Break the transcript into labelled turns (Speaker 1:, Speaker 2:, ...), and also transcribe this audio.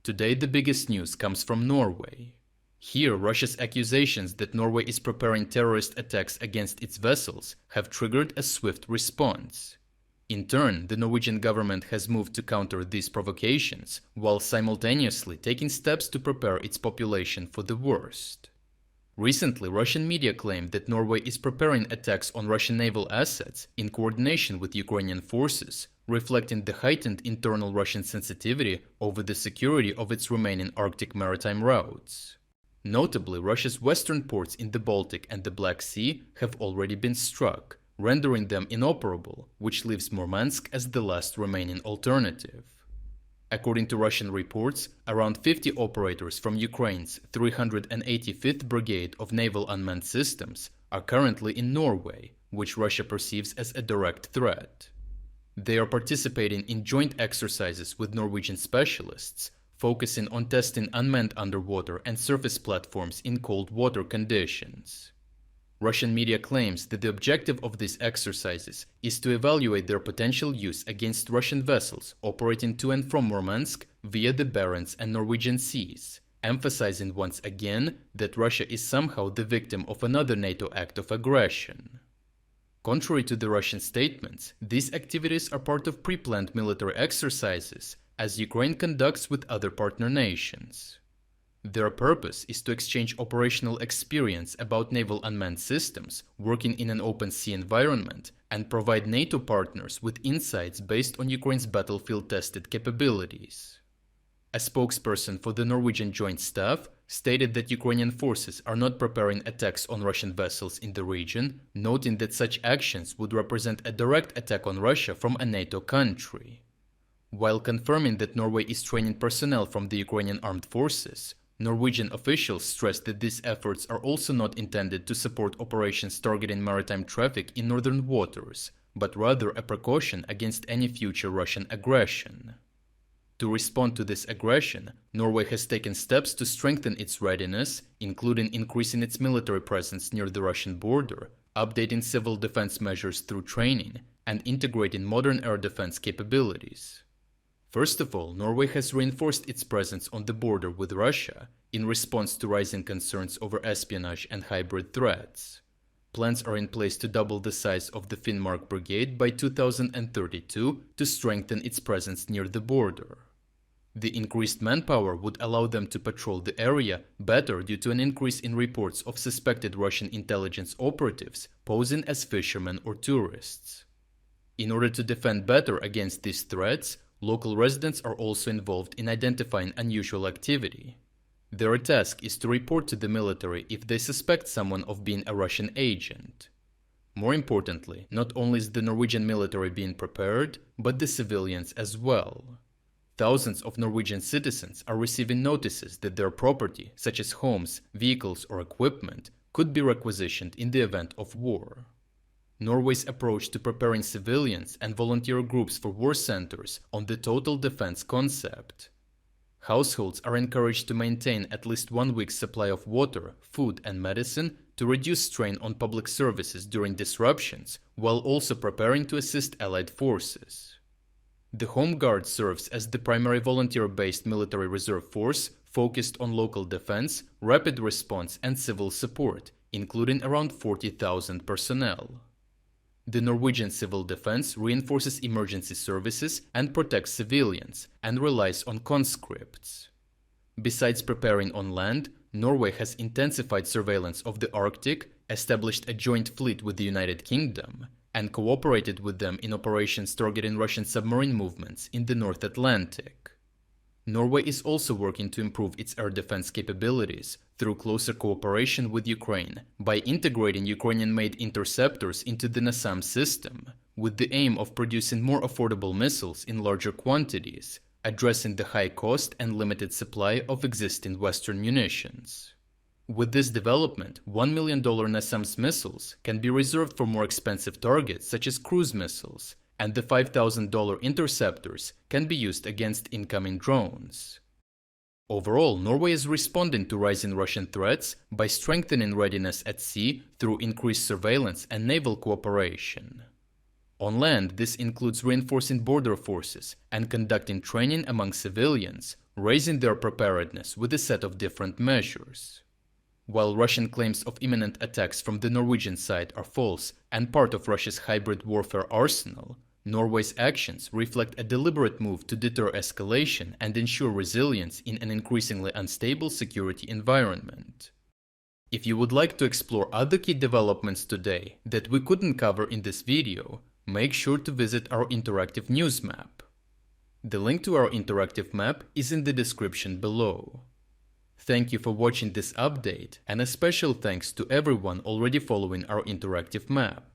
Speaker 1: Today the biggest news comes from Norway. Here, Russia's accusations that Norway is preparing terrorist attacks against its vessels have triggered a swift response. In turn, the Norwegian government has moved to counter these provocations, while simultaneously taking steps to prepare its population for the worst. Recently, Russian media claimed that Norway is preparing attacks on Russian naval assets in coordination with Ukrainian forces, reflecting the heightened internal Russian sensitivity over the security of its remaining Arctic maritime routes. Notably, Russia's western ports in the Baltic and the Black Sea have already been struck, rendering them inoperable, which leaves Murmansk as the last remaining alternative. According to Russian reports, around 50 operators from Ukraine's 385th Brigade of Naval Unmanned Systems are currently in Norway, which Russia perceives as a direct threat. They are participating in joint exercises with Norwegian specialists, focusing on testing unmanned underwater and surface platforms in cold water conditions. Russian media claims that the objective of these exercises is to evaluate their potential use against Russian vessels operating to and from Murmansk via the Barents and Norwegian Seas, emphasizing once again that Russia is somehow the victim of another NATO act of aggression. Contrary to the Russian statements, these activities are part of pre-planned military exercises as Ukraine conducts with other partner nations. Their purpose is to exchange operational experience about naval unmanned systems working in an open sea environment and provide NATO partners with insights based on Ukraine's battlefield-tested capabilities. A spokesperson for the Norwegian Joint Staff stated that Ukrainian forces are not preparing attacks on Russian vessels in the region, noting that such actions would represent a direct attack on Russia from a NATO country. While confirming that Norway is training personnel from the Ukrainian armed forces, Norwegian officials stressed that these efforts are also not intended to support operations targeting maritime traffic in northern waters, but rather a precaution against any future Russian aggression. To respond to this aggression, Norway has taken steps to strengthen its readiness, including increasing its military presence near the Russian border, updating civil defense measures through training, and integrating modern air defense capabilities. First of all, Norway has reinforced its presence on the border with Russia in response to rising concerns over espionage and hybrid threats. Plans are in place to double the size of the Finnmark Brigade by 2032 to strengthen its presence near the border. The increased manpower would allow them to patrol the area better due to an increase in reports of suspected Russian intelligence operatives posing as fishermen or tourists. In order to defend better against these threats, local residents are also involved in identifying unusual activity. Their task is to report to the military if they suspect someone of being a Russian agent. More importantly, not only is the Norwegian military being prepared, but the civilians as well. Thousands of Norwegian citizens are receiving notices that their property, such as homes, vehicles, or equipment, could be requisitioned in the event of war. Norway's approach to preparing civilians and volunteer groups for war centers on the total defense concept. Households are encouraged to maintain at least 1 week's supply of water, food, and medicine to reduce strain on public services during disruptions, while also preparing to assist allied forces. The Home Guard serves as the primary volunteer-based military reserve force focused on local defense, rapid response, and civil support, including around 40,000 personnel. The Norwegian civil defense reinforces emergency services and protects civilians, and relies on conscripts. Besides preparing on land, Norway has intensified surveillance of the Arctic, established a joint fleet with the United Kingdom, and cooperated with them in operations targeting Russian submarine movements in the North Atlantic. Norway is also working to improve its air defense capabilities through closer cooperation with Ukraine by integrating Ukrainian-made interceptors into the NASAM system, with the aim of producing more affordable missiles in larger quantities, addressing the high cost and limited supply of existing Western munitions. With this development, $1 million NASAMS missiles can be reserved for more expensive targets such as cruise missiles, and the $5,000 interceptors can be used against incoming drones. Overall, Norway is responding to rising Russian threats by strengthening readiness at sea through increased surveillance and naval cooperation. On land, this includes reinforcing border forces and conducting training among civilians, raising their preparedness with a set of different measures. While Russian claims of imminent attacks from the Norwegian side are false and part of Russia's hybrid warfare arsenal, Norway's actions reflect a deliberate move to deter escalation and ensure resilience in an increasingly unstable security environment. If you would like to explore other key developments today that we couldn't cover in this video, make sure to visit our interactive news map. The link to our interactive map is in the description below. Thank you for watching this update, and a special thanks to everyone already following our interactive map.